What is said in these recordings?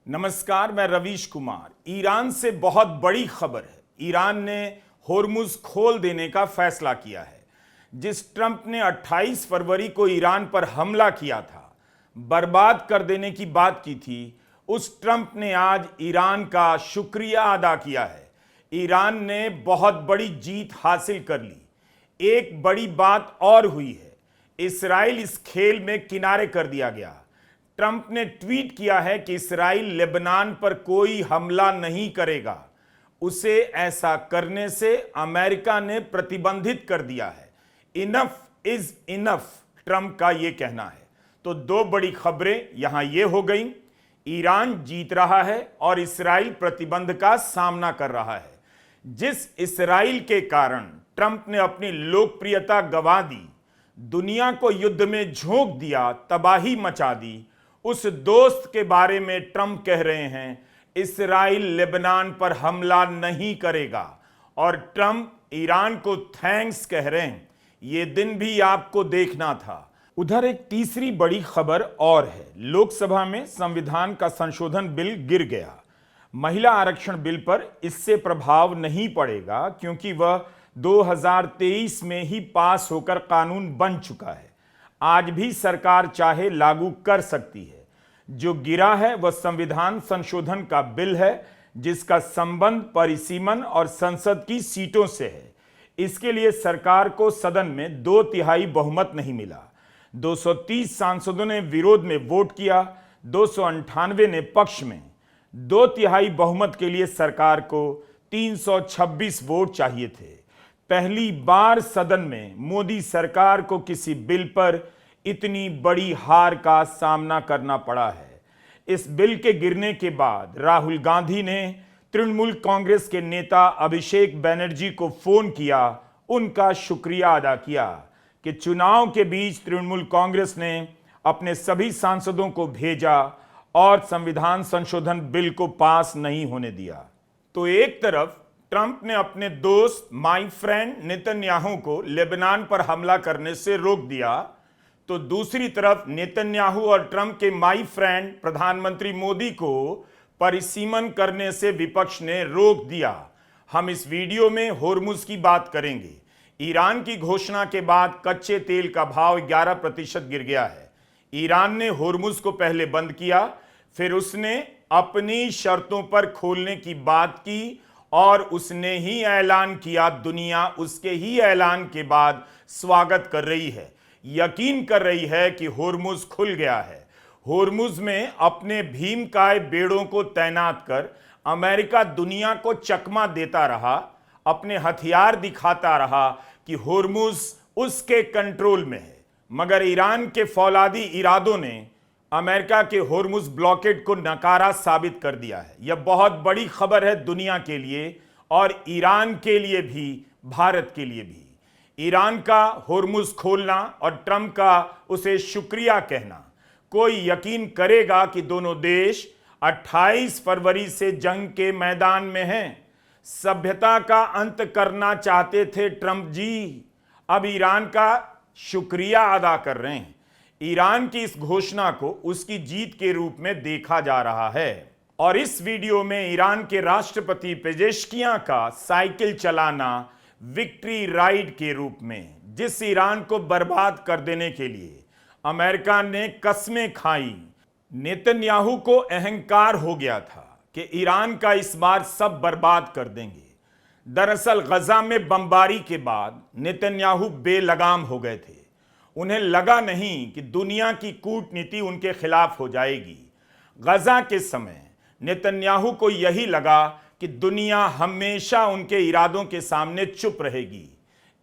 नमस्कार, मैं रवीश कुमार। ईरान से बहुत बड़ी खबर है। ईरान ने होर्मुज खोल देने का फैसला किया है। जिस ट्रंप ने 28 फरवरी को ईरान पर हमला किया था, बर्बाद कर देने की बात की थी, उस ट्रंप ने आज ईरान का शुक्रिया अदा किया है। ईरान ने बहुत बड़ी जीत हासिल कर ली। एक बड़ी बात और हुई है, इस्राइल इस खेल में किनारे कर दिया गया। ट्रंप ने ट्वीट किया है कि इस्राइल लेबनान पर कोई हमला नहीं करेगा। उसे ऐसा करने से अमेरिका ने प्रतिबंधित कर दिया है। इनफ इज इनफ, ट्रंप का यह कहना है। तो दो बड़ी खबरें यहां ये हो गई, ईरान जीत रहा है और इस्राइल प्रतिबंध का सामना कर रहा है। जिस इस्राइल के कारण ट्रंप ने अपनी लोकप्रियता गंवा दी, दुनिया को युद्ध में झोंक दिया, तबाही मचा दी, उस दोस्त के बारे में ट्रंप कह रहे हैं इस्राइल लेबनान पर हमला नहीं करेगा। और ट्रंप ईरान को थैंक्स कह रहे हैं। यह दिन भी आपको देखना था। उधर एक तीसरी बड़ी खबर और है, लोकसभा में संविधान का संशोधन बिल गिर गया। महिला आरक्षण बिल पर इससे प्रभाव नहीं पड़ेगा क्योंकि वह 2023 में ही पास होकर कानून बन चुका है। आज भी सरकार चाहे लागू कर सकती है। जो गिरा है वह संविधान संशोधन का बिल है जिसका संबंध परिसीमन और संसद की सीटों से है। इसके लिए सरकार को सदन में 2/3 बहुमत नहीं मिला। 230 सांसदों ने विरोध में वोट किया, 298 ने पक्ष में। 2/3 बहुमत के लिए सरकार को 326 वोट चाहिए थे। पहली बार सदन में मोदी सरकार को किसी बिल पर इतनी बड़ी हार का सामना करना पड़ा है। इस बिल के गिरने के बाद राहुल गांधी ने तृणमूल कांग्रेस के नेता अभिषेक बनर्जी को फोन किया, उनका शुक्रिया अदा किया कि चुनाव के बीच तृणमूल कांग्रेस ने अपने सभी सांसदों को भेजा और संविधान संशोधन बिल को पास नहीं होने दिया। तो एक तरफ ट्रंप ने अपने दोस्त माय फ्रेंड नेतन्याहू को लेबनान पर हमला करने से रोक दिया, तो दूसरी तरफ नेतन्याहू और ट्रंप के माय फ्रेंड प्रधानमंत्री मोदी को परिसीमन करने से विपक्ष ने रोक दिया। हम इस वीडियो में होर्मुज की बात करेंगे। ईरान की घोषणा के बाद कच्चे तेल का भाव 11% गिर गया है। ईरान ने होर्मुज को पहले बंद किया, फिर उसने अपनी शर्तों पर खोलने की बात की और उसने ही ऐलान किया। दुनिया उसके ही ऐलान के बाद स्वागत कर रही है, यकीन कर रही है कि होर्मुज खुल गया है। होर्मुज में अपने भीमकाय बेड़ों को तैनात कर अमेरिका दुनिया को चकमा देता रहा, अपने हथियार दिखाता रहा कि होर्मुज उसके कंट्रोल में है। मगर ईरान के फौलादी इरादों ने अमेरिका के होर्मुज ब्लॉकेड को नकारा साबित कर दिया है। यह बहुत बड़ी खबर है दुनिया के लिए और ईरान के लिए भी, भारत के लिए भी। ईरान का होर्मुज खोलना और ट्रंप का उसे शुक्रिया कहना, कोई यकीन करेगा कि दोनों देश 28 फरवरी से जंग के मैदान में हैं। सभ्यता का अंत करना चाहते थे ट्रंप जी, अब ईरान का शुक्रिया अदा कर रहे हैं। ईरान की इस घोषणा को उसकी जीत के रूप में देखा जा रहा है। और इस वीडियो में ईरान के राष्ट्रपति पेजेश्कियां का साइकिल चलाना विक्ट्री राइड के रूप में, जिस ईरान को बर्बाद कर देने के लिए अमेरिका ने कस्में खाई। नेतन्याहू को अहंकार हो गया था कि ईरान का इस बार सब बर्बाद कर देंगे। दरअसल गजा में बमबारी के बाद नेतन्याहू बेलगाम हो गए थे। उन्हें लगा नहीं कि दुनिया की कूटनीति उनके खिलाफ हो जाएगी। गजा के समय नेतन्याहू को यही लगा कि दुनिया हमेशा उनके इरादों के सामने चुप रहेगी।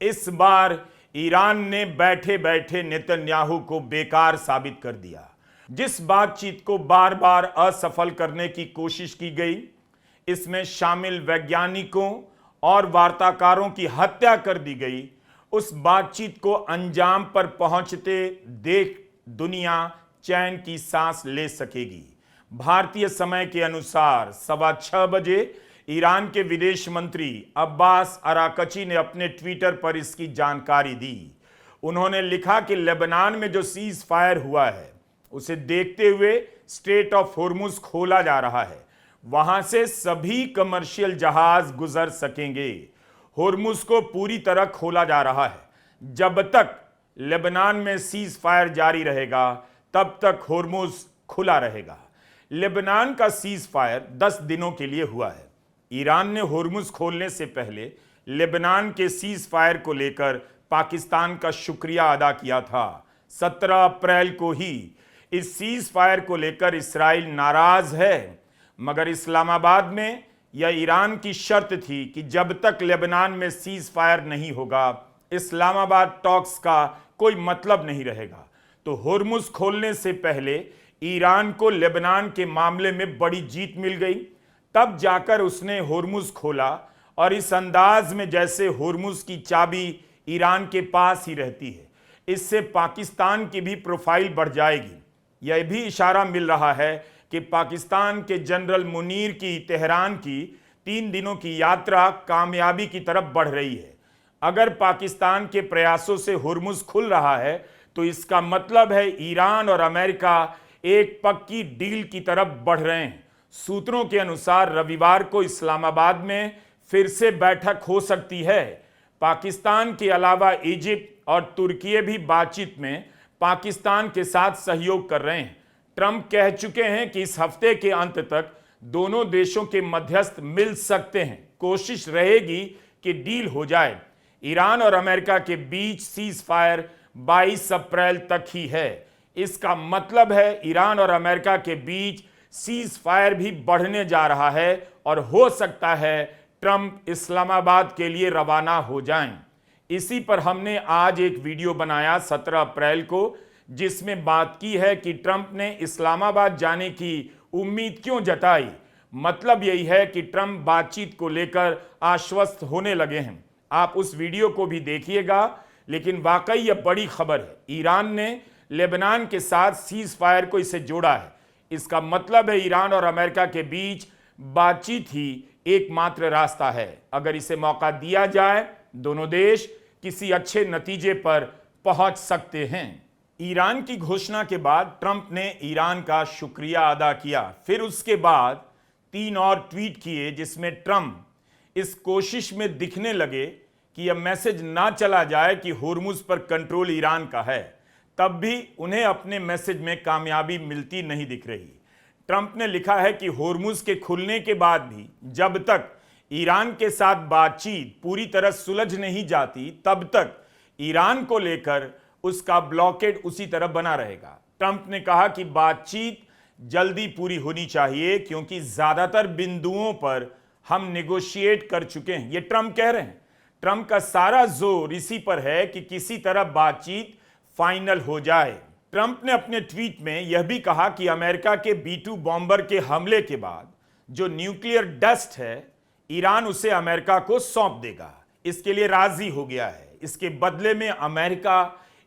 इस बार ईरान ने बैठे बैठे नेतन्याहू को बेकार साबित कर दिया। जिस बातचीत को बार बार असफल करने की कोशिश की गई, इसमें शामिल वैज्ञानिकों और वार्ताकारों की हत्या कर दी गई, उस बातचीत को अंजाम पर पहुंचते देख दुनिया चैन की सांस ले सकेगी। भारतीय समय के अनुसार 6:15 बजे ईरान के विदेश मंत्री अब्बास अराकची ने अपने ट्विटर पर इसकी जानकारी दी। उन्होंने लिखा कि लेबनान में जो सीज फायर हुआ है उसे देखते हुए स्ट्रेट ऑफ होर्मुज खोला जा रहा है। वहां से सभी कमर्शियल जहाज गुजर सकेंगे। होर्मुज को पूरी तरह खोला जा रहा है। जब तक लेबनान में सीज फायर जारी रहेगा तब तक होर्मुज खुला रहेगा। लेबनान का सीज फायर 10 दिनों के लिए हुआ है। ईरान ने होर्मुज खोलने से पहले लेबनान के सीज फायर को लेकर पाकिस्तान का शुक्रिया अदा किया था। 17 अप्रैल को ही इस सीज फायर को लेकर इस्राइल नाराज है, मगर इस्लामाबाद में यह ईरान की शर्त थी कि जब तक लेबनान में सीज फायर नहीं होगा इस्लामाबाद टॉक्स का कोई मतलब नहीं रहेगा। तो होर्मुज खोलने से पहले ईरान को लेबनान के मामले में बड़ी जीत मिल गई। तब जाकर उसने होर्मुज खोला और इस अंदाज में जैसे होर्मुज की चाबी ईरान के पास ही रहती है। इससे पाकिस्तान की भी प्रोफाइल बढ़ जाएगी। यह भी इशारा मिल रहा है कि पाकिस्तान के जनरल मुनीर की तेहरान की 3 दिनों की यात्रा कामयाबी की तरफ बढ़ रही है। अगर पाकिस्तान के प्रयासों से होर्मुज खुल रहा है तो इसका मतलब है ईरान और अमेरिका एक पक्की डील की तरफ बढ़ रहे हैं। सूत्रों के अनुसार रविवार को इस्लामाबाद में फिर से बैठक हो सकती है। पाकिस्तान के अलावा इजिप्ट और तुर्की भी बातचीत में पाकिस्तान के साथ सहयोग कर रहे हैं। ट्रंप कह चुके हैं कि इस हफ्ते के अंत तक दोनों देशों के मध्यस्थ मिल सकते हैं। कोशिश रहेगी कि डील हो जाए। ईरान और अमेरिका के बीच सीज फायर 22 अप्रैल तक ही है। इसका मतलब है ईरान और अमेरिका के बीच सीज फायर भी बढ़ने जा रहा है और हो सकता है ट्रंप इस्लामाबाद के लिए रवाना हो जाएं। इसी पर हमने आज एक वीडियो बनाया 17 अप्रैल को, जिसमें बात की है कि ट्रंप ने इस्लामाबाद जाने की उम्मीद क्यों जताई। मतलब यही है कि ट्रंप बातचीत को लेकर आश्वस्त होने लगे हैं। आप उस वीडियो को भी देखिएगा। लेकिन वाकई यह बड़ी खबर है। ईरान ने लेबनान के साथ सीज फायर को इसे जोड़ा है। इसका मतलब है ईरान और अमेरिका के बीच बातचीत ही एकमात्र रास्ता है। अगर इसे मौका दिया जाए दोनों देश किसी अच्छे नतीजे पर पहुंच सकते हैं। ईरान की घोषणा के बाद ट्रंप ने ईरान का शुक्रिया अदा किया। फिर उसके बाद 3 और ट्वीट किए जिसमें ट्रंप इस कोशिश में दिखने लगे कि यह मैसेज ना चला जाए कि होर्मुज पर कंट्रोल ईरान का है। तब भी उन्हें अपने मैसेज में कामयाबी मिलती नहीं दिख रही। ट्रंप ने लिखा है कि होर्मुज के खुलने के बाद भी जब तक ईरान के साथ बातचीत पूरी तरह सुलझ नहीं जाती तब तक ईरान को लेकर उसका ब्लॉकेड उसी तरह बना रहेगा। ट्रंप ने कहा कि बातचीत जल्दी पूरी होनी चाहिए क्योंकि ज्यादातर बिंदुओं पर हम नेगोशिएट कर चुके हैं। ये ट्रंप कह रहे हैं। ट्रंप का सारा जोर इसी पर है कि किसी तरह बातचीत फाइनल हो जाए। ट्रंप ने अपने ट्वीट में यह भी कहा कि अमेरिका के B-2 बॉम्बर के हमले के बाद जो न्यूक्लियर डस्ट है ईरान उसे अमेरिका को सौंप देगा। इसके लिए राजी हो गया है। इसके बदले में अमेरिका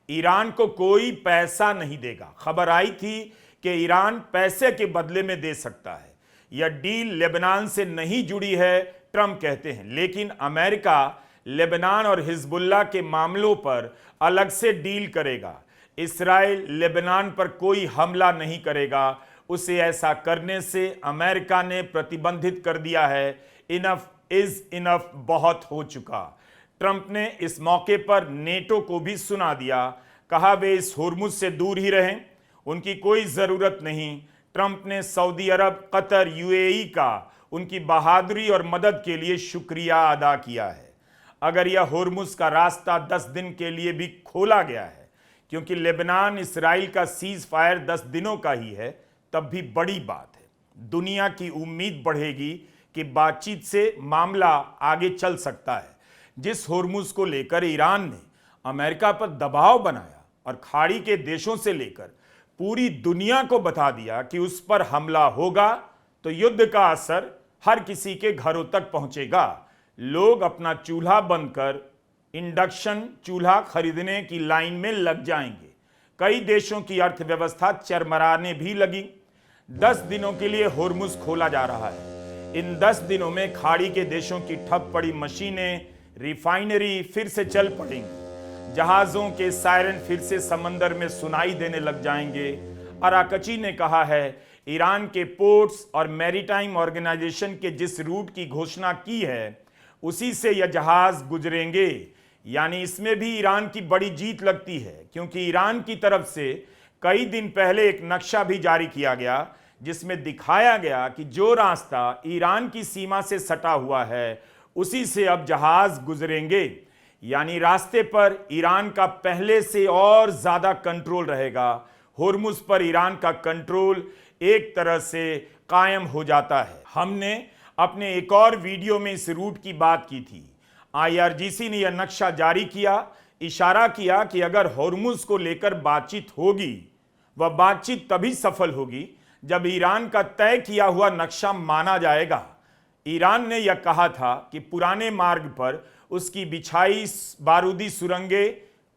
ईरान को कोई पैसा नहीं देगा। खबर आई थी कि ईरान पैसे के बदले में दे सकता है। यह डील लेबनान से नहीं जुड़ी है, ट्रंप कहते हैं, लेकिन अमेरिका लेबनान और हिजबुल्लाह के मामलों पर अलग से डील करेगा। इस्राइल लेबनान पर कोई हमला नहीं करेगा। उसे ऐसा करने से अमेरिका ने प्रतिबंधित कर दिया है। इनफ इज इनफ, बहुत हो चुका। ट्रंप ने इस मौके पर नेटो को भी सुना दिया। कहा वे इस होर्मुज से दूर ही रहें, उनकी कोई ज़रूरत नहीं। ट्रंप ने सऊदी अरब, कतर, यूएई का उनकी बहादुरी और मदद के लिए शुक्रिया अदा किया है। अगर यह होर्मुज का रास्ता 10 दिन के लिए भी खोला गया है, क्योंकि लेबनान इसराइल का सीज फायर 10 दिनों का ही है, तब भी बड़ी बात है। दुनिया की उम्मीद बढ़ेगी कि बातचीत से मामला आगे चल सकता है। जिस होर्मुज को लेकर ईरान ने अमेरिका पर दबाव बनाया और खाड़ी के देशों से लेकर पूरी दुनिया को बता दिया कि उस पर हमला होगा, तो युद्ध का असर हर किसी के घरों तक पहुंचेगा। लोग अपना चूल्हा बंद कर इंडक्शन चूल्हा खरीदने की लाइन में लग जाएंगे। कई देशों की अर्थव्यवस्था चरमराने भी लगी। 10 दिनों के लिए होर्मुज खोला जा रहा है। इन 10 दिनों में खाड़ी के देशों की ठप पड़ी मशीनें, रिफाइनरी फिर से चल पड़ेंगी। जहाजों के सायरन फिर से समंदर में सुनाई देने लग जाएंगे। अराकची ने कहा है, ईरान के पोर्ट्स और मैरीटाइम ऑर्गेनाइजेशन के जिस रूट की घोषणा की है उसी से यह जहाज गुजरेंगे। यानी इसमें भी ईरान की बड़ी जीत लगती है, क्योंकि ईरान की तरफ से कई दिन पहले एक नक्शा भी जारी किया गया जिसमें दिखाया गया कि जो रास्ता ईरान की सीमा से सटा हुआ है उसी से अब जहाज गुजरेंगे। यानी रास्ते पर ईरान का पहले से और ज्यादा कंट्रोल रहेगा। होर्मुज पर ईरान का कंट्रोल एक तरह से कायम हो जाता है। हमने अपने एक और वीडियो में इस रूट की बात की थी। आईआरजीसी ने यह नक्शा जारी किया, इशारा किया कि अगर होर्मुज को लेकर बातचीत होगी, वह बातचीत तभी सफल होगी जब ईरान का तय किया हुआ नक्शा माना जाएगा। ईरान ने यह कहा था कि पुराने मार्ग पर उसकी बिछाई बारूदी सुरंगें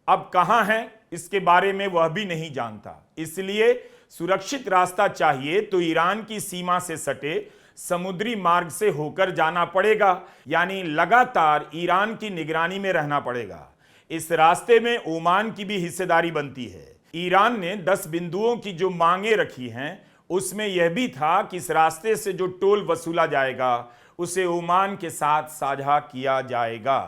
अब कहां हैं, इसके बारे में वह भी नहीं जानता। इसलिए सुरक्षित रास्ता चाहिए तो ईरान की सीमा से सटे समुद्री मार्ग से होकर जाना पड़ेगा, यानी लगातार ईरान की निगरानी में रहना पड़ेगा। इस रास्ते में ओमान की भी हिस्सेदारी बनती है। ईरान ने 10 बिंदुओं की जो मांगे रखी हैं उसमें यह भी था कि इस रास्ते से जो टोल वसूला जाएगा उसे ओमान के साथ साझा किया जाएगा।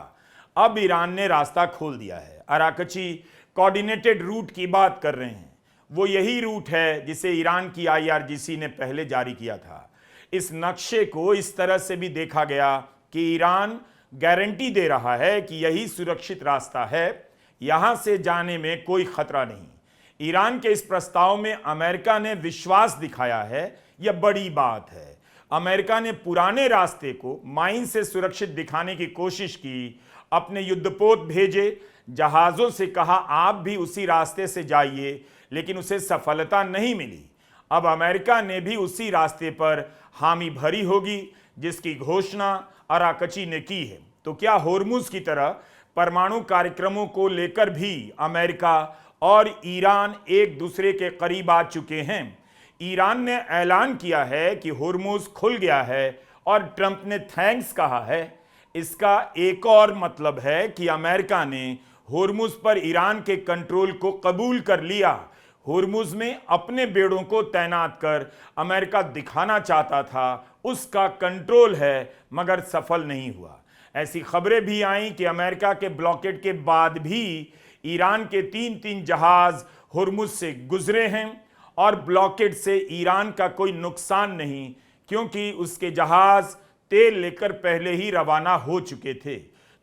अब ईरान ने रास्ता खोल दिया है। अराकची कोऑर्डिनेटेड रूट की बात कर रहे हैं, वो यही रूट है जिसे ईरान की आईआरजीसी ने पहले जारी किया था। इस नक्शे को इस तरह से भी देखा गया कि ईरान गारंटी दे रहा है कि यही सुरक्षित रास्ता है, यहां से जाने में कोई खतरा नहीं। ईरान के इस प्रस्ताव में अमेरिका ने विश्वास दिखाया है, यह बड़ी बात है। अमेरिका ने पुराने रास्ते को माइन से सुरक्षित दिखाने की कोशिश की, अपने युद्धपोत भेजे, जहाजों से कहा आप भी उसी रास्ते से जाइए, लेकिन उसे सफलता नहीं मिली। अब अमेरिका ने भी उसी रास्ते पर हामी भरी होगी जिसकी घोषणा अराकची ने की है। तो क्या होर्मुज की तरह परमाणु कार्यक्रमों को लेकर भी अमेरिका और ईरान एक दूसरे के करीब आ चुके हैं? ईरान ने ऐलान किया है कि होर्मुज खुल गया है और ट्रंप ने थैंक्स कहा है। इसका एक और मतलब है कि अमेरिका ने होर्मुज पर ईरान के कंट्रोल को कबूल कर लिया। होर्मुज में अपने बेड़ों को तैनात कर अमेरिका दिखाना चाहता था उसका कंट्रोल है, मगर सफल नहीं हुआ। ऐसी खबरें भी आईं कि अमेरिका के ब्लॉकेड के बाद भी ईरान के 3 जहाज होर्मुज से गुजरे हैं और ब्लॉकेड से ईरान का कोई नुकसान नहीं, क्योंकि उसके जहाज तेल लेकर पहले ही रवाना हो चुके थे।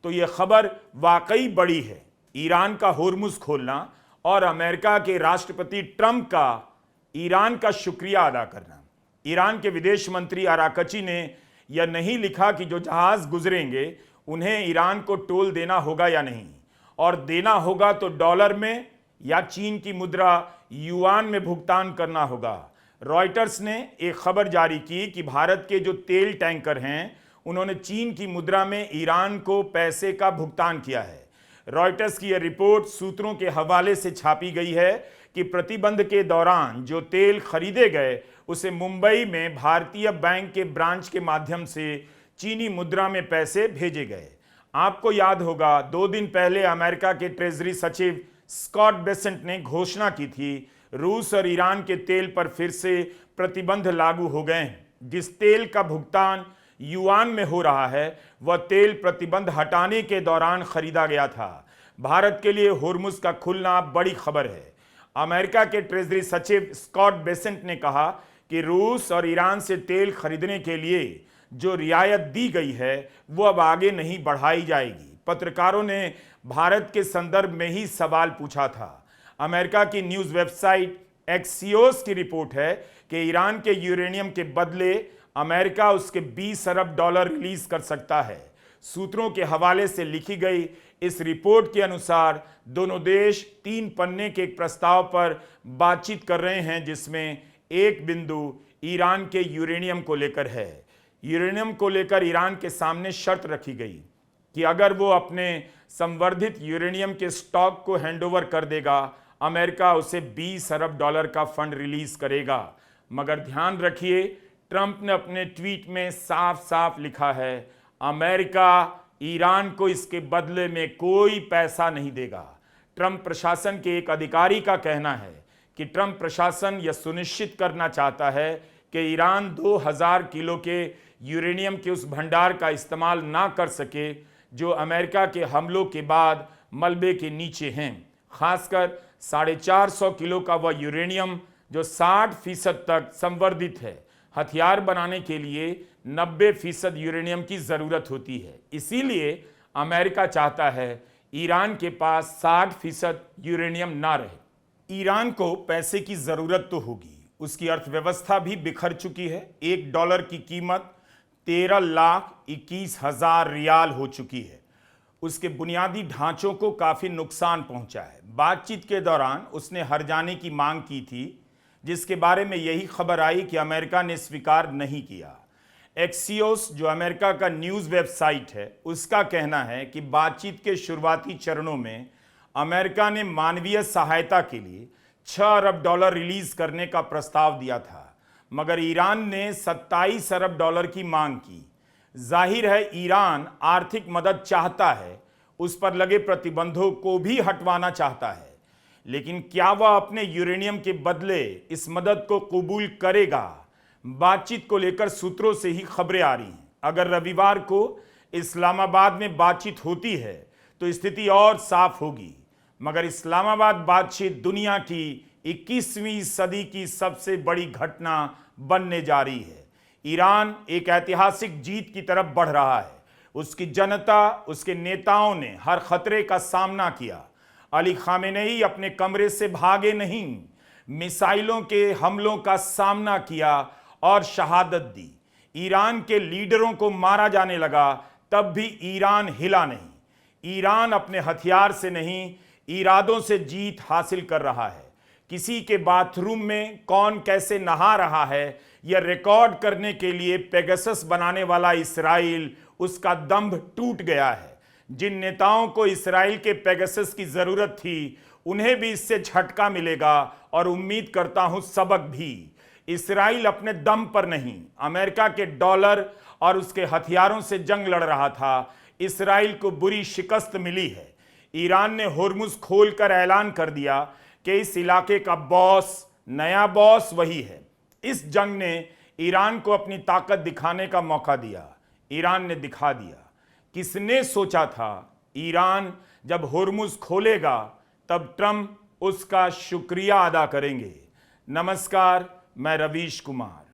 तो यह खबर वाकई बड़ी है। ईरान का होर्मुज खोलना और अमेरिका के राष्ट्रपति ट्रंप का ईरान का शुक्रिया अदा करना। ईरान के विदेश मंत्री अराकची ने यह नहीं लिखा कि जो जहाज गुजरेंगे उन्हें ईरान को टोल देना होगा या नहीं, और देना होगा तो डॉलर में या चीन की मुद्रा युआन में भुगतान करना होगा। रॉयटर्स ने एक खबर जारी की कि भारत के जो तेल टैंकर हैं उन्होंने चीन की मुद्रा में ईरान को पैसे का भुगतान किया है। रॉयटर्स की यह रिपोर्ट सूत्रों के हवाले से छापी गई है कि प्रतिबंध के दौरान जो तेल खरीदे गए उसे मुंबई में भारतीय बैंक के ब्रांच के माध्यम से चीनी मुद्रा में पैसे भेजे गए। आपको याद होगा 2 दिन पहले अमेरिका के ट्रेजरी सचिव स्कॉट बेसेंट ने घोषणा की थी रूस और ईरान के तेल पर फिर से प्रतिबंध लागू हो गए हैं। जिस तेल का भुगतान युआन में हो रहा है वह तेल प्रतिबंध हटाने के दौरान खरीदा गया था। भारत के लिए होर्मुज का खुलना बड़ी खबर है। अमेरिका के ट्रेजरी सचिव स्कॉट बेसेंट ने कहा कि रूस और ईरान से तेल खरीदने के लिए जो रियायत दी गई है वो अब आगे नहीं बढ़ाई जाएगी। पत्रकारों ने भारत के संदर्भ में ही सवाल पूछा था। अमेरिका की न्यूज़ वेबसाइट एक्सियोस की रिपोर्ट है कि ईरान के यूरेनियम के बदले अमेरिका उसके 20 अरब डॉलर रिलीज कर सकता है। सूत्रों के हवाले से लिखी गई इस रिपोर्ट के अनुसार दोनों देश 3 पन्ने के एक प्रस्ताव पर बातचीत कर रहे हैं, जिसमें एक बिंदु ईरान के यूरेनियम को लेकर है। यूरेनियम को लेकर ईरान के सामने शर्त रखी गई कि अगर वो अपने संवर्धित यूरेनियम के स्टॉक को हैंडओवर कर देगा, अमेरिका उसे 20 अरब डॉलर का फंड रिलीज करेगा। मगर ध्यान रखिए, ट्रंप ने अपने ट्वीट में साफ साफ लिखा है अमेरिका ईरान को इसके बदले में कोई पैसा नहीं देगा। ट्रंप प्रशासन के एक अधिकारी का कहना है कि ट्रंप प्रशासन यह सुनिश्चित करना चाहता है कि ईरान 2000 किलो के यूरेनियम के उस भंडार का इस्तेमाल ना कर सके जो अमेरिका के हमलों के बाद मलबे के नीचे हैं, खासकर 450 किलो का वह यूरेनियम जो 60% तक संवर्धित है। हथियार बनाने के लिए 90% यूरेनियम की ज़रूरत होती है। इसीलिए अमेरिका चाहता है ईरान के पास 60% यूरेनियम ना रहे। ईरान को पैसे की ज़रूरत तो होगी, उसकी अर्थव्यवस्था भी बिखर चुकी है। $1 की कीमत 13,21,000 रियाल हो चुकी है। उसके बुनियादी ढांचों को काफ़ी नुकसान पहुंचा है। बातचीत के दौरान उसने हर्जाने की मांग की थी, जिसके बारे में यही खबर आई कि अमेरिका ने स्वीकार नहीं किया। एक्सियोस, जो अमेरिका का न्यूज़ वेबसाइट है, उसका कहना है कि बातचीत के शुरुआती चरणों में अमेरिका ने मानवीय सहायता के लिए $6 अरब रिलीज करने का प्रस्ताव दिया था, मगर ईरान ने $27 अरब की मांग की। जाहिर है ईरान आर्थिक मदद चाहता है, उस पर लगे प्रतिबंधों को भी हटवाना चाहता है, लेकिन क्या वह अपने यूरेनियम के बदले इस मदद को कबूल करेगा? बातचीत को लेकर सूत्रों से ही खबरें आ रही हैं। अगर रविवार को इस्लामाबाद में बातचीत होती है तो स्थिति और साफ होगी, मगर इस्लामाबाद बातचीत दुनिया की 21वीं सदी की सबसे बड़ी घटना बनने जा रही है। ईरान एक ऐतिहासिक जीत की तरफ बढ़ रहा है। उसकी जनता, उसके नेताओं ने हर खतरे का सामना किया। अली खामेनेई अपने कमरे से भागे नहीं, मिसाइलों के हमलों का सामना किया और शहादत दी। ईरान के लीडरों को मारा जाने लगा, तब भी ईरान हिला नहीं। ईरान अपने हथियार से नहीं, इरादों से जीत हासिल कर रहा है। किसी के बाथरूम में कौन कैसे नहा रहा है यह रिकॉर्ड करने के लिए पेगासस बनाने वाला इस्राइल, उसका दंभ टूट गया है। जिन नेताओं को इस्राइल के पेगासस की जरूरत थी, उन्हें भी इससे झटका मिलेगा और उम्मीद करता हूं सबक भी। इस्राइल अपने दम पर नहीं, अमेरिका के डॉलर और उसके हथियारों से जंग लड़ रहा था। इस्राइल को बुरी शिकस्त मिली है। ईरान ने होर्मुज खोलकर ऐलान कर दिया कि इस इलाके का बॉस, नया बॉस वही है। इस जंग ने ईरान को अपनी ताकत दिखाने का मौका दिया। ईरान ने दिखा दिया। किसने सोचा था ईरान जब होर्मुज खोलेगा तब ट्रंप उसका शुक्रिया अदा करेंगे। नमस्कार, मैं रवीश कुमार।